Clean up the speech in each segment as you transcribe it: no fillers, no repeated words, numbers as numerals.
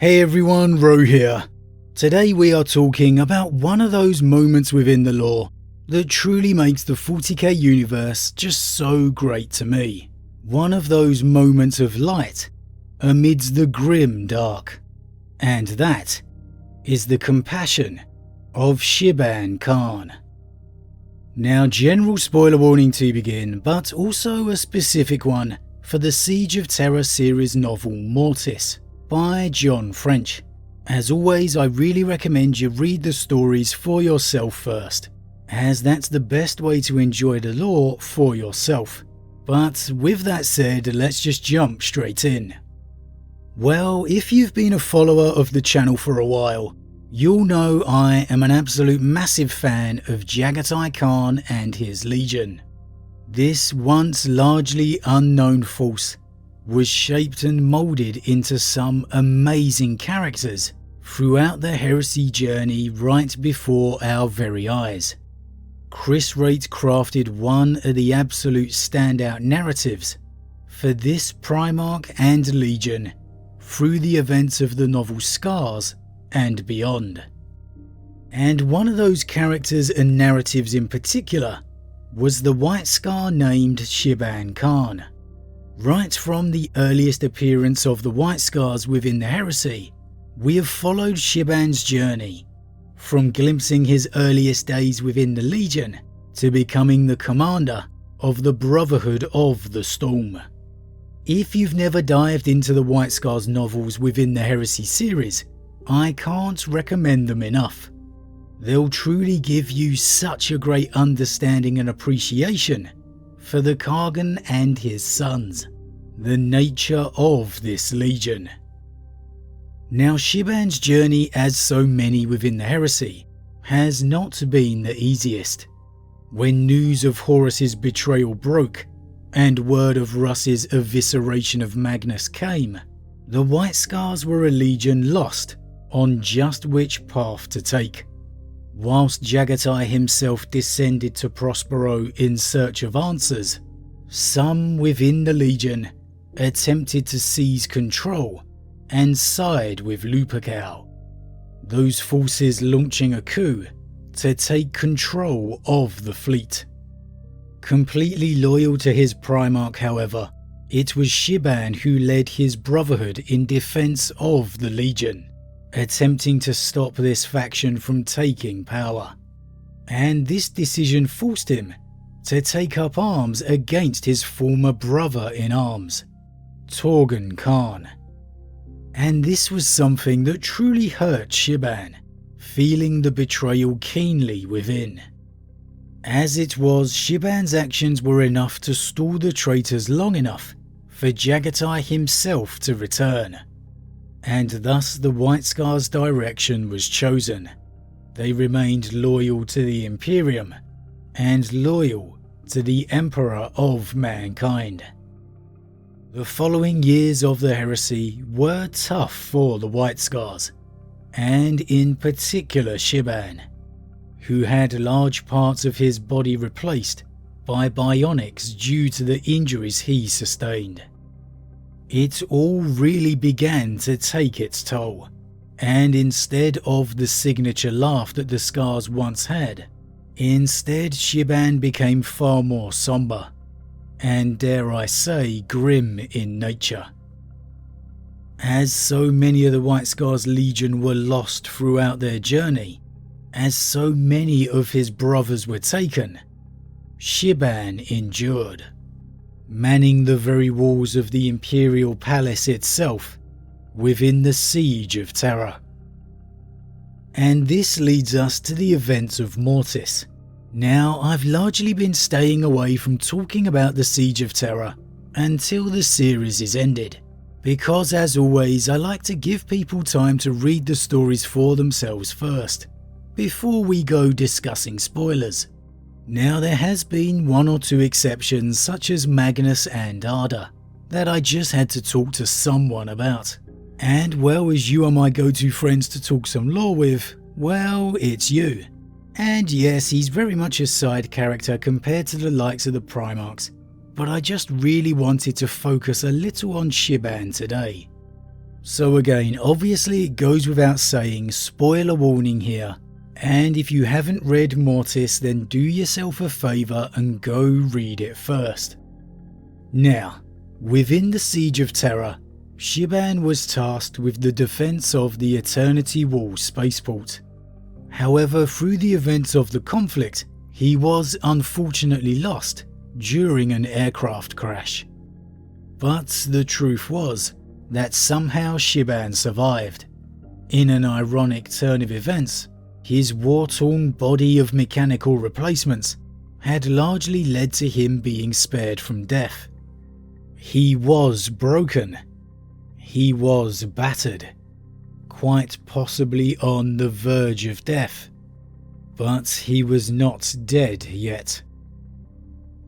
Hey everyone, Rho here. Today we are talking about one of those moments within the lore that truly makes the 40k universe just so great to me. One of those moments of light amidst the grim dark. And that is the compassion of Shiban Khan. Now, general spoiler warning to begin, but also a specific one for the Siege of Terra series novel Mortis by John French. As always, I really recommend you read the stories for yourself first, as that's the best way to enjoy the lore for yourself. But with that said, let's just jump straight in. Well, if you've been a follower of the channel for a while, you'll know I am an absolute massive fan of Jagatai Khan and his Legion. This once largely unknown force was shaped and moulded into some amazing characters throughout the heresy journey right before our very eyes. Chris Wright crafted one of the absolute standout narratives for this Primarch and Legion through the events of the novel Scars and beyond. And one of those characters and narratives in particular was the White Scar named Shiban Khan. Right from the earliest appearance of the White Scars within the heresy, we have followed Shiban's journey, from glimpsing his earliest days within the Legion to becoming the commander of the Brotherhood of the Storm. If you've never dived into the White Scars novels within the Heresy series, I can't recommend them enough. They'll truly give you such a great understanding and appreciation for the Kargan and his sons, the nature of this Legion. Now, Shiban's journey, as so many within the Heresy, has not been the easiest. When news of Horus's betrayal broke, and word of Russ's evisceration of Magnus came, the White Scars were a Legion lost on just which path to take. Whilst Jagatai himself descended to Prospero in search of answers, some within the Legion attempted to seize control and side with Lupercal, those forces launching a coup to take control of the fleet. Completely loyal to his Primarch, however, it was Shiban who led his Brotherhood in defense of the Legion, attempting to stop this faction from taking power. And this decision forced him to take up arms against his former brother-in-arms, Torgan Khan. And this was something that truly hurt Shiban, feeling the betrayal keenly within. As it was, Shiban's actions were enough to stall the traitors long enough for Jagatai himself to return. And thus the White Scars' direction was chosen. They remained loyal to the Imperium and loyal to the Emperor of mankind. The following years of the heresy were tough for the White Scars, and in particular Shiban, who had large parts of his body replaced by bionics due to the injuries he sustained. It all really began to take its toll, and instead of the signature laugh that the Scars once had, instead Shiban became far more somber, and dare I say grim in nature. As so many of the White Scars Legion were lost throughout their journey, as so many of his brothers were taken, Shiban endured, manning the very walls of the Imperial Palace itself within the Siege of Terra. And this leads us to the events of Mortis. Now, I've largely been staying away from talking about the Siege of Terra until the series is ended, because as always I like to give people time to read the stories for themselves first, before we go discussing spoilers. Now, there has been one or two exceptions such as Magnus and Arda that I just had to talk to someone about. And well, as you are my go-to friends to talk some lore with, well, it's you. And yes, he's very much a side character compared to the likes of the Primarchs, but I just really wanted to focus a little on Shiban today. So again, obviously it goes without saying, spoiler warning here, and if you haven't read Mortis, then do yourself a favour and go read it first. Now, within the Siege of Terra, Shiban was tasked with the defence of the Eternity Wall spaceport. However, through the events of the conflict, he was unfortunately lost during an aircraft crash. But the truth was that somehow Shiban survived. In an ironic turn of events, his war-torn body of mechanical replacements had largely led to him being spared from death. He was broken. He was battered, quite possibly on the verge of death, but he was not dead yet.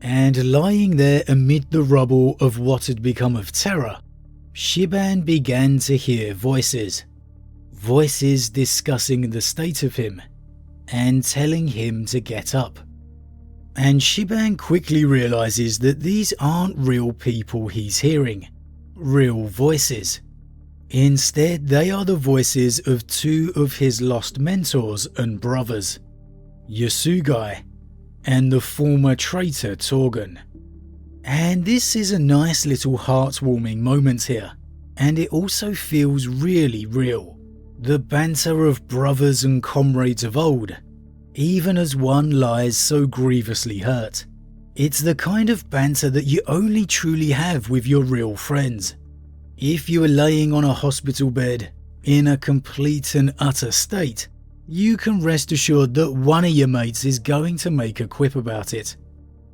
And lying there amid the rubble of what had become of Terra, Shiban began to hear voices discussing the state of him and telling him to get up. And Shiban quickly realizes that these aren't real people he's hearing, real voices. Instead, they are the voices of two of his lost mentors and brothers, Yasugai and the former traitor Torgun. And this is a nice little heartwarming moment here, and it also feels really real. The banter of brothers and comrades of old, even as one lies so grievously hurt. It's the kind of banter that you only truly have with your real friends. If you are laying on a hospital bed in a complete and utter state, you can rest assured that one of your mates is going to make a quip about it.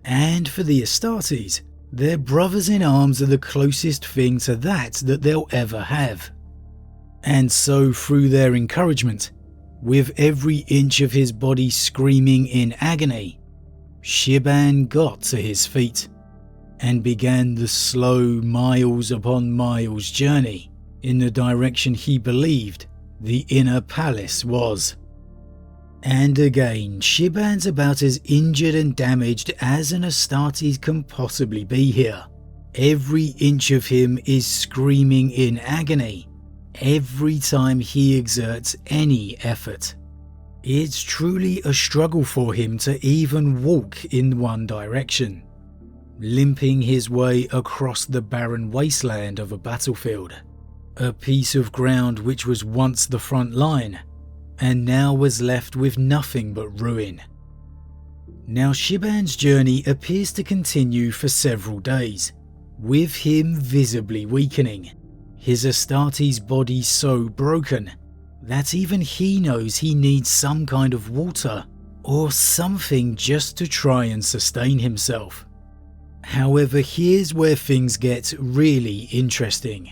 And for the Astartes, their brothers in arms are the closest thing to that they'll ever have. And so through their encouragement, with every inch of his body screaming in agony, Shiban got to his feet and began the slow miles upon miles journey in the direction he believed the inner palace was. And again, Shiban's about as injured and damaged as an Astartes can possibly be here. Every inch of him is screaming in agony every time he exerts any effort. It's truly a struggle for him to even walk in one direction, limping his way across the barren wasteland of a battlefield, a piece of ground which was once the front line and now was left with nothing but ruin. Now Shiban's journey appears to continue for several days, with him visibly weakening, his Astartes body so broken that even he knows he needs some kind of water or something just to try and sustain himself. However, here's where things get really interesting,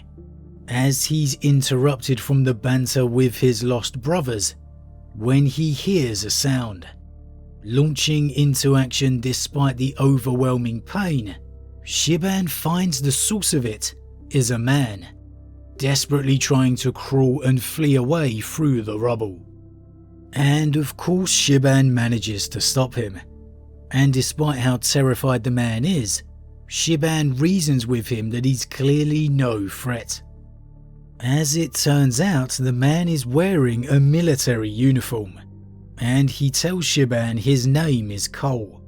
as he's interrupted from the banter with his lost brothers when he hears a sound. Launching into action despite the overwhelming pain, Shiban finds the source of it is a man, desperately trying to crawl and flee away through the rubble. And of course Shiban manages to stop him, and despite how terrified the man is, Shiban reasons with him that he's clearly no threat. As it turns out, the man is wearing a military uniform, and he tells Shiban his name is Cole,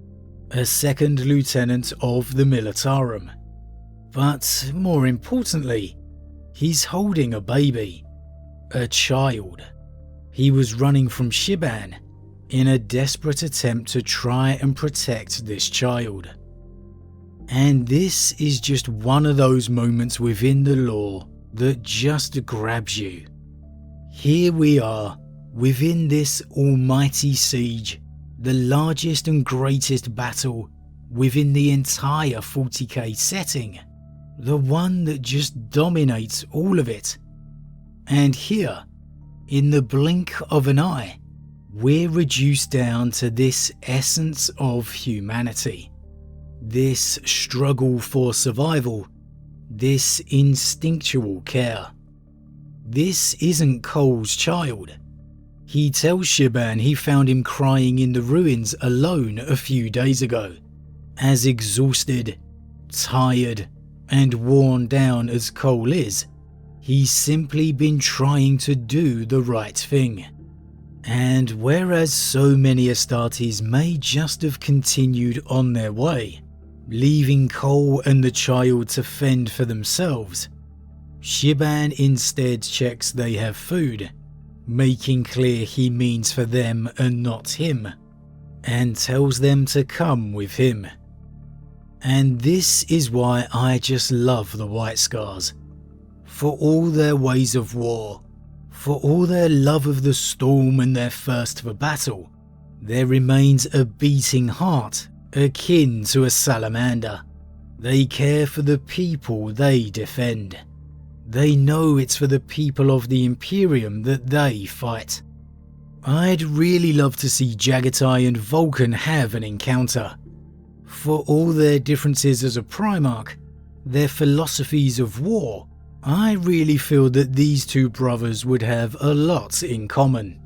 a second lieutenant of the Militarum. But more importantly, he's holding a baby, a child. He was running from Shiban in a desperate attempt to try and protect this child. And this is just one of those moments within the lore that just grabs you. Here we are, within this almighty siege, the largest and greatest battle within the entire 40k setting, the one that just dominates all of it. And here, in the blink of an eye, we're reduced down to this essence of humanity, this struggle for survival, this instinctual care. This isn't Cole's child. He tells Shiban he found him crying in the ruins alone a few days ago, as exhausted, tired, and worn down as Cole is. He's simply been trying to do the right thing. And whereas so many Astartes may just have continued on their way, leaving Cole and the child to fend for themselves, Shiban instead checks they have food, making clear he means for them and not him, and tells them to come with him. And this is why I just love the White Scars. For all their ways of war, for all their love of the storm and their thirst for battle, there remains a beating heart akin to a salamander. They care for the people they defend. They know it's for the people of the Imperium that they fight. I'd really love to see Jagatai and Vulcan have an encounter. For all their differences as a Primarch, their philosophies of war, I really feel that these two brothers would have a lot in common.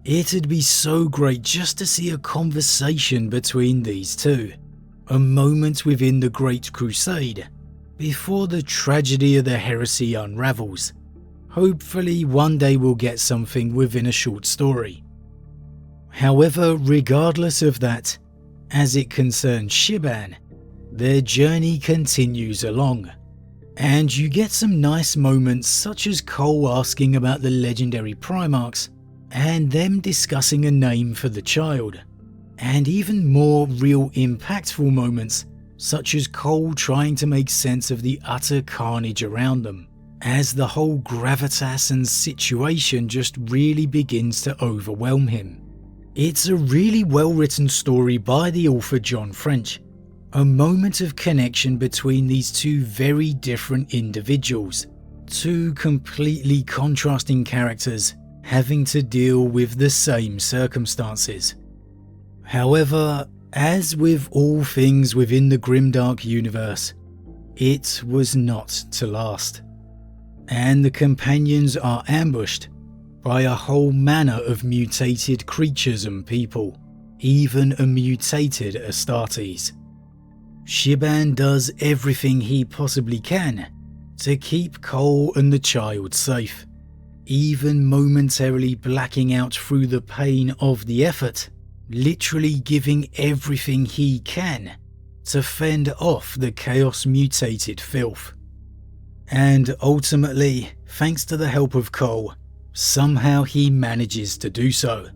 It'd be so great just to see a conversation between these two, a moment within the Great Crusade, before the tragedy of the heresy unravels. Hopefully one day we'll get something within a short story. However, regardless of that, as it concerns Shiban, their journey continues along, and you get some nice moments such as Cole asking about the legendary Primarchs and them discussing a name for the child, and even more real impactful moments such as Cole trying to make sense of the utter carnage around them, as the whole gravitas and situation just really begins to overwhelm him. It's a really well written story by the author John French, a moment of connection between these two very different individuals, two completely contrasting characters having to deal with the same circumstances. However, as with all things within the grimdark universe, it was not to last, and the companions are ambushed by a whole manner of mutated creatures and people, even a mutated Astartes. Shiban does everything he possibly can to keep Cole and the child safe, even momentarily blacking out through the pain of the effort, literally giving everything he can to fend off the chaos mutated filth. And ultimately, thanks to the help of Cole, somehow he manages to do so.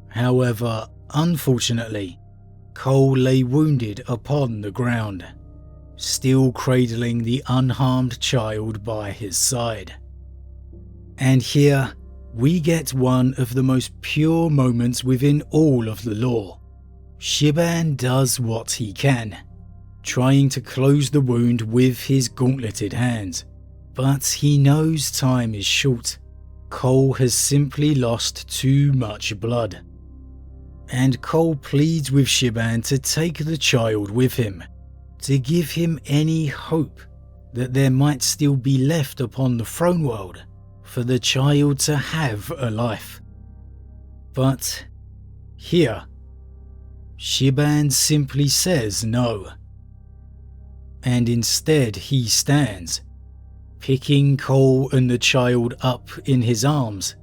However, unfortunately, Cole lay wounded upon the ground, still cradling the unharmed child by his side. And here, we get one of the most pure moments within all of the lore. Shiban does what he can, trying to close the wound with his gauntleted hands, but he knows time is short. Cole has simply lost too much blood. And Cole pleads with Shiban to take the child with him, to give him any hope that there might still be left upon the throne world for the child to have a life. But here, Shiban simply says no. And instead he stands, picking Cole and the child up in his arms,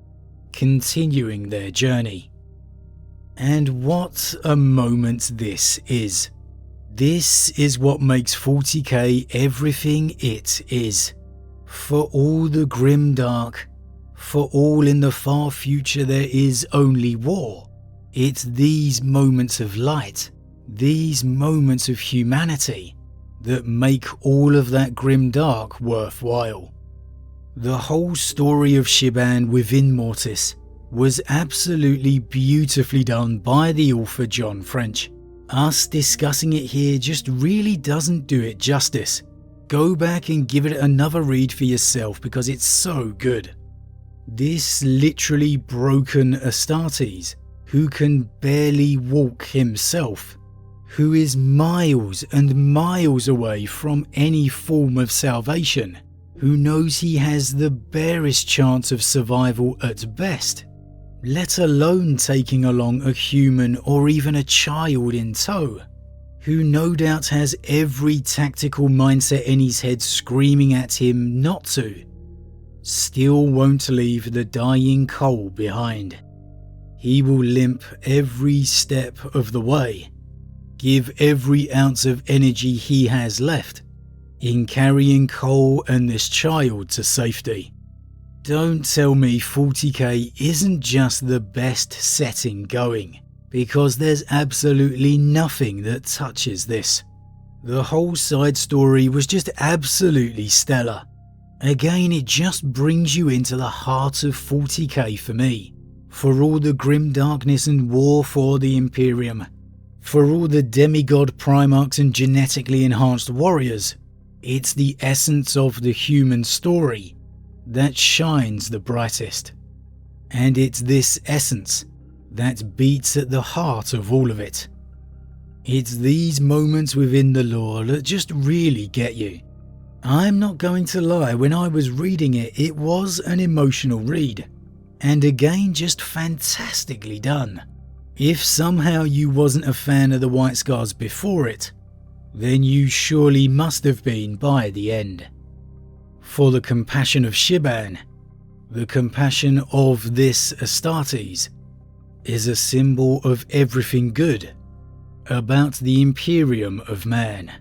continuing their journey. And what a moment this is. This is what makes 40k everything it is. For all the grim dark, for all in the far future there is only war, it's these moments of light, these moments of humanity, that make all of that grim dark worthwhile. The whole story of Shiban within Mortis was absolutely beautifully done by the author John French. Us discussing it here just really doesn't do it justice. Go back and give it another read for yourself because it's so good. This literally broken Astartes, who can barely walk himself, who is miles and miles away from any form of salvation, who knows he has the barest chance of survival at best, let alone taking along a human or even a child in tow, who no doubt has every tactical mindset in his head screaming at him not to. still won't leave the dying Cole behind. He will limp every step of the way, give every ounce of energy he has left in carrying Cole and this child to safety. Don't tell me 40k isn't just the best setting going, because there's absolutely nothing that touches this. The whole side story was just absolutely stellar. Again, it just brings you into the heart of 40k for me, for all the grim darkness and war for the Imperium, for all the demigod primarchs and genetically enhanced warriors. It's the essence of the human story that shines the brightest. And it's this essence that beats at the heart of all of it. It's these moments within the lore that just really get you. I'm not going to lie, when I was reading it, it was an emotional read. And again, just fantastically done. If somehow you wasn't a fan of the White Scars before it, then you surely must have been by the end. For the compassion of Shiban, the compassion of this Astartes, is a symbol of everything good about the Imperium of man.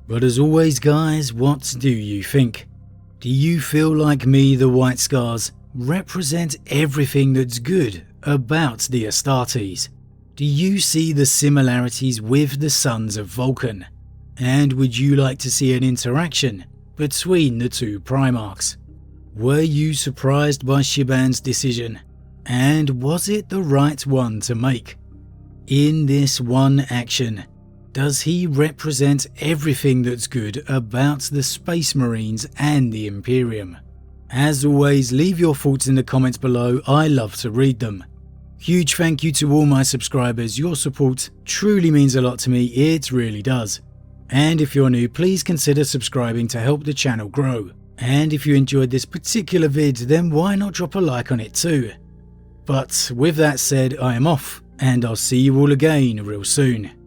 But as always guys, what do you think? Do you feel like me, the White Scars represent everything that's good about the Astartes? Do you see the similarities with the Sons of Vulcan? And would you like to see an interaction between the two Primarchs? Were you surprised by Shiban's decision? And was it the right one to make? In this one action, does he represent everything that's good about the Space Marines and the Imperium? As always, leave your thoughts in the comments below, I love to read them. Huge thank you to all my subscribers, your support truly means a lot to me, it really does. And if you're new, please consider subscribing to help the channel grow. And if you enjoyed this particular vid, then why not drop a like on it too. But with that said, I am off, and I'll see you all again real soon.